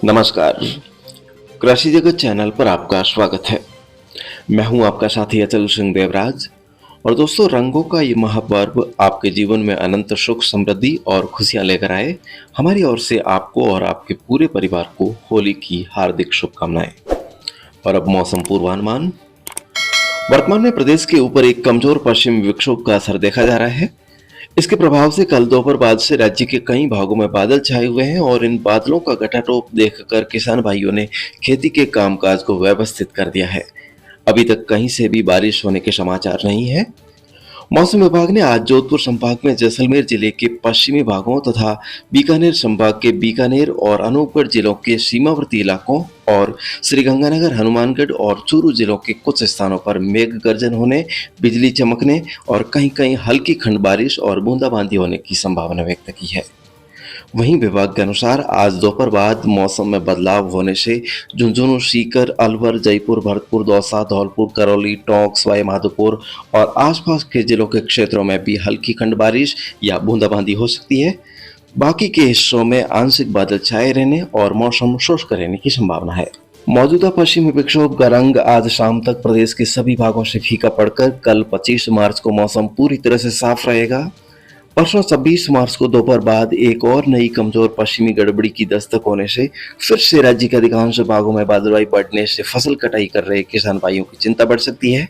नमस्कार। कृषि जगत चैनल पर आपका स्वागत है। मैं हूं आपका साथी अचल सिंह देवराज। और दोस्तों, रंगों का ये महापर्व आपके जीवन में अनंत सुख, समृद्धि और खुशियां लेकर आए। हमारी ओर से आपको और आपके पूरे परिवार को होली की हार्दिक शुभकामनाएं। और अब मौसम पूर्वानुमान। वर्तमान में प्रदेश के ऊपर एक कमजोर पश्चिमी विक्षोभ का असर देखा जा रहा है। इसके प्रभाव से कल दोपहर बाद से राज्य के कई भागों में बादल छाए हुए हैं और इन बादलों का घटाटोप देखकर किसान भाइयों ने खेती के कामकाज को व्यवस्थित कर दिया है। अभी तक कहीं से भी बारिश होने के समाचार नहीं है। मौसम विभाग ने आज जोधपुर संभाग में जैसलमेर जिले के पश्चिमी भागों तथा बीकानेर संभाग के बीकानेर और अनूपगढ़ जिलों के सीमावर्ती इलाकों और श्रीगंगानगर, हनुमानगढ़ और चूरू जिलों के कुछ स्थानों पर मेघ गर्जन होने, बिजली चमकने और कहीं-कहीं हल्की खंड बारिश और बूंदाबांदी होने की संभावना व्यक्त की है। वहीं विभाग के अनुसार आज दोपहर बाद मौसम में बदलाव होने से झुंझुनू, सीकर, अलवर, जयपुर, भरतपुर, दौसा, धौलपुर, करौली, टोंक, सवाई माधोपुर और आसपास के जिलों के क्षेत्रों में भी हल्की खंड बारिश या बूंदाबांदी हो सकती है। बाकी के हिस्सों में आंशिक बादल छाए रहने और मौसम शुष्क रहने की संभावना है। मौजूदा पश्चिमी विक्षोभ का रंग आज शाम तक प्रदेश के सभी भागों से फीका पड़कर कल 25 मार्च को मौसम पूरी तरह से साफ रहेगा। परसों 26 मार्च को दोपहर बाद एक और नई कमजोर पश्चिमी गड़बड़ी की दस्तक होने से फिर से राज्य के अधिकांश भागों में बादलवाई बढ़ने से फसल कटाई कर रहे किसान भाइयों की चिंता बढ़ सकती है।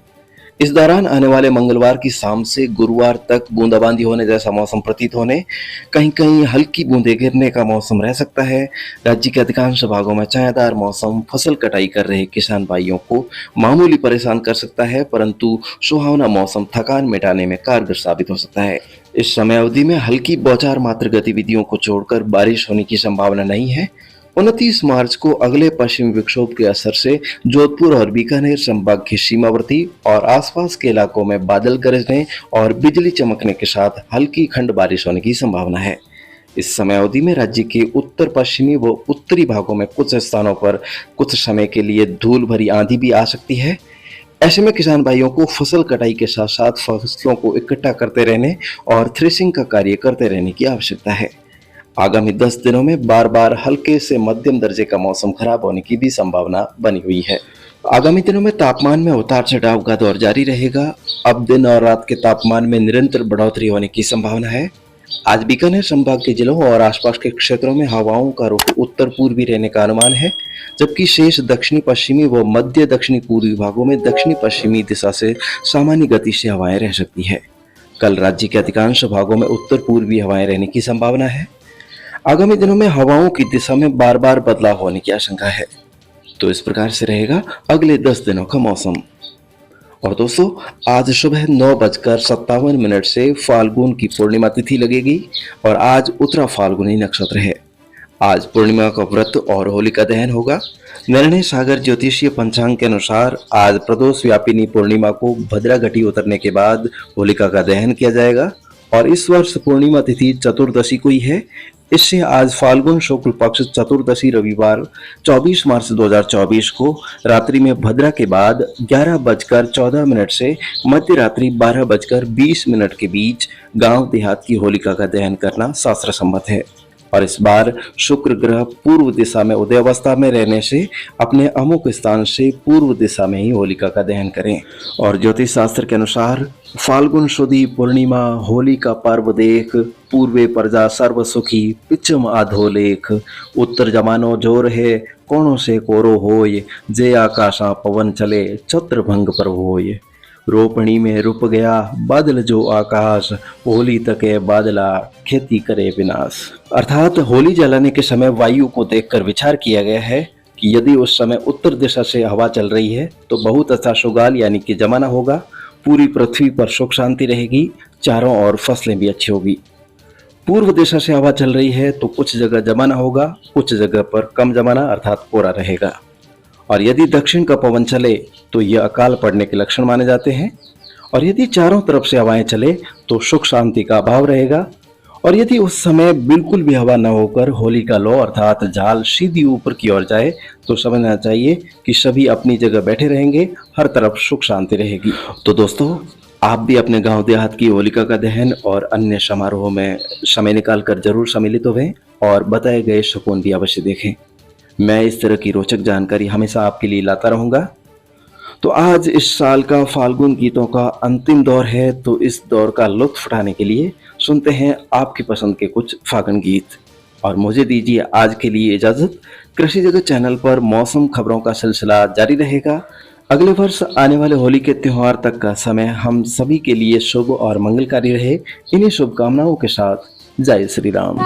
इस दौरान आने वाले मंगलवार की शाम से गुरुवार तक बूंदाबांदी होने जैसा मौसम प्रतीत होने, कहीं कहीं हल्की बूंदे गिरने का मौसम रह सकता है। राज्य के अधिकांश भागों में छायादार मौसम फसल कटाई कर रहे किसान भाइयों को मामूली परेशान कर सकता है, परंतु सुहावना मौसम थकान मिटाने में कारगर साबित हो सकता है। इस समय अवधि में हल्की बौछार मात्र गतिविधियों को छोड़कर बारिश होने की संभावना नहीं है। 29 मार्च को अगले पश्चिमी विक्षोभ के असर से जोधपुर और बीकानेर संभाग के सीमावर्ती और आसपास के इलाकों में बादल गरजने और बिजली चमकने के साथ हल्की खंड बारिश होने की संभावना है। इस समय अवधि में राज्य के उत्तर पश्चिमी व उत्तरी भागों में कुछ स्थानों पर कुछ समय के लिए धूल भरी आंधी भी आ सकती है। ऐसे में किसान भाइयों को फसल कटाई के साथ साथ फसलों को इकट्ठा करते रहने और थ्रेसिंग का कार्य करते रहने की आवश्यकता है। आगामी 10 दिनों में बार बार हल्के से मध्यम दर्जे का मौसम खराब होने की भी संभावना बनी हुई है। आगामी दिनों में तापमान में उतार चढ़ाव का दौर जारी रहेगा। अब दिन और रात के तापमान में निरंतर बढ़ोतरी होने की संभावना है। आज बीकानेर संभाग के जिलों और आसपास के क्षेत्रों में हवाओं का रुख उत्तर पूर्वी रहने का अनुमान है, जबकि शेष दक्षिणी पश्चिमी व मध्य दक्षिणी पूर्वी भागों में दक्षिणी पश्चिमी दिशा से सामान्य गति से हवाएं रह सकती है। कल राज्य के अधिकांश भागों में उत्तर पूर्वी हवाएं रहने की संभावना है। आगामी दिनों में हवाओं की दिशा में बार बार बदलाव होने की आशंका है। तो इस प्रकार से रहेगा अगले 10 दिनों का मौसम। और दोस्तों, आज सुबह 9:57 से फाल्गुन की पूर्णिमा तिथि लगेगी और आज उत्तरा फाल्गुनी नक्षत्र है। आज पूर्णिमा का व्रत और होलिका दहन होगा। निर्णय सागर ज्योतिषीय पंचांग के अनुसार आज प्रदोष व्यापिनी पूर्णिमा को भद्रा घटी उतरने के बाद होलिका का दहन किया जाएगा और इस वर्ष पूर्णिमा तिथि चतुर्दशी को ही है। इससे आज फाल्गुन शुक्ल पक्ष चतुर्दशी रविवार 24 मार्च 2024 को रात्रि में भद्रा के बाद 11:14 से मध्य रात्रि 12:20 के बीच गांव देहात की होलिका का दहन करना शास्त्र सम्मत है। और इस बार शुक्र ग्रह पूर्व दिशा में उदयावस्था में रहने से अपने अमुक स्थान से पूर्व दिशा में ही होलिका का दहन करें। और ज्योतिष शास्त्र के अनुसार फाल्गुन शुदी पूर्णिमा होली का पर्व देख, पूर्वे प्रजा सर्व सुखी पिछम आधोलेख, उत्तर जमानो जोर है कोणों से कोरो होय, जे आकाशा पवन चले छत्र भंग पर होय, रोपणी में रुप गया बादल जो आकाश, होली तके बादला खेती करे विनाश। अर्थात होली जलाने के समय वायु को देखकर विचार किया गया है कि यदि उस समय उत्तर दिशा से हवा चल रही है तो बहुत अच्छा शुगाल यानी कि जमाना होगा, पूरी पृथ्वी पर सुख शांति रहेगी, चारों ओर फसलें भी अच्छी होगी। पूर्व दिशा से हवा चल रही है तो कुछ जगह जमाना होगा, कुछ जगह पर कम जमाना अर्थात कोरा रहेगा। और यदि दक्षिण का पवन चले तो यह अकाल पड़ने के लक्षण माने जाते हैं। और यदि चारों तरफ से हवाएं चले तो सुख शांति का अभाव रहेगा। और यदि उस समय बिल्कुल भी हवा न होकर होली का लो अर्थात झाल सीधी ऊपर की ओर जाए तो समझना चाहिए कि सभी अपनी जगह बैठे रहेंगे, हर तरफ सुख शांति रहेगी। तो दोस्तों, आप भी अपने गांव देहात की होलिका का दहन और अन्य समारोह में समय निकाल कर जरूर सम्मिलित होवें और बताए गए सुकून भी अवश्य देखें। मैं इस तरह की रोचक जानकारी हमेशा आपके लिए लाता रहूंगा। तो आज इस साल का फाल्गुन गीतों का अंतिम दौर है, तो इस दौर का लुत्फ उठाने के लिए सुनते हैं आपकी पसंद के कुछ फागुन गीत। और मुझे दीजिए आज के लिए इजाजत। कृषि जगत चैनल पर मौसम खबरों का सिलसिला जारी रहेगा। अगले वर्ष आने वाले होली के त्योहार तक का समय हम सभी के लिए शुभ और मंगलकारी रहे। इन्हीं शुभकामनाओं के साथ जय श्री राम।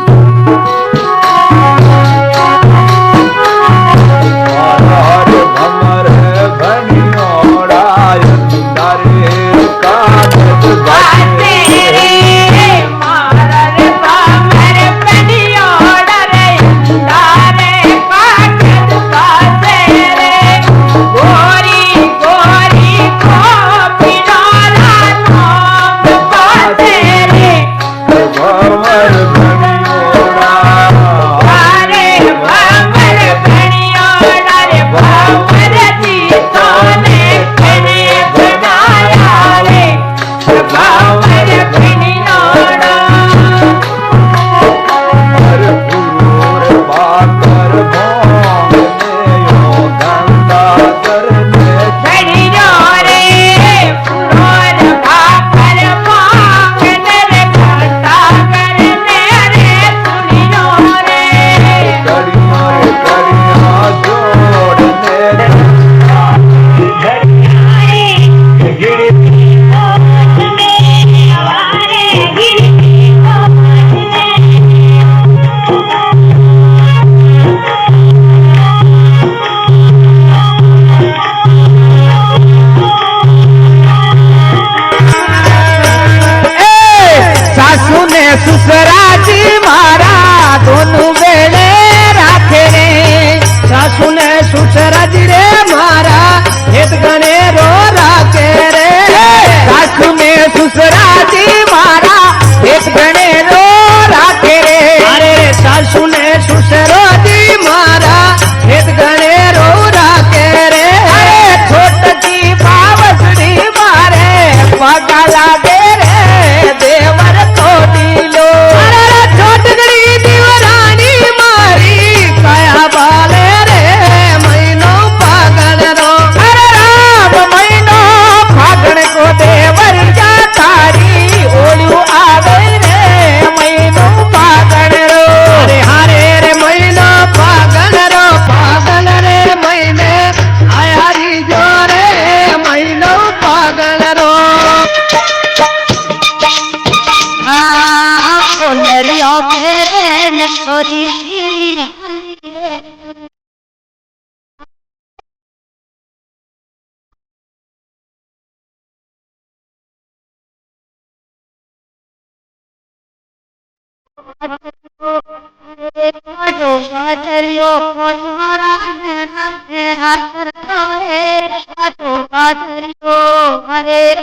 हरे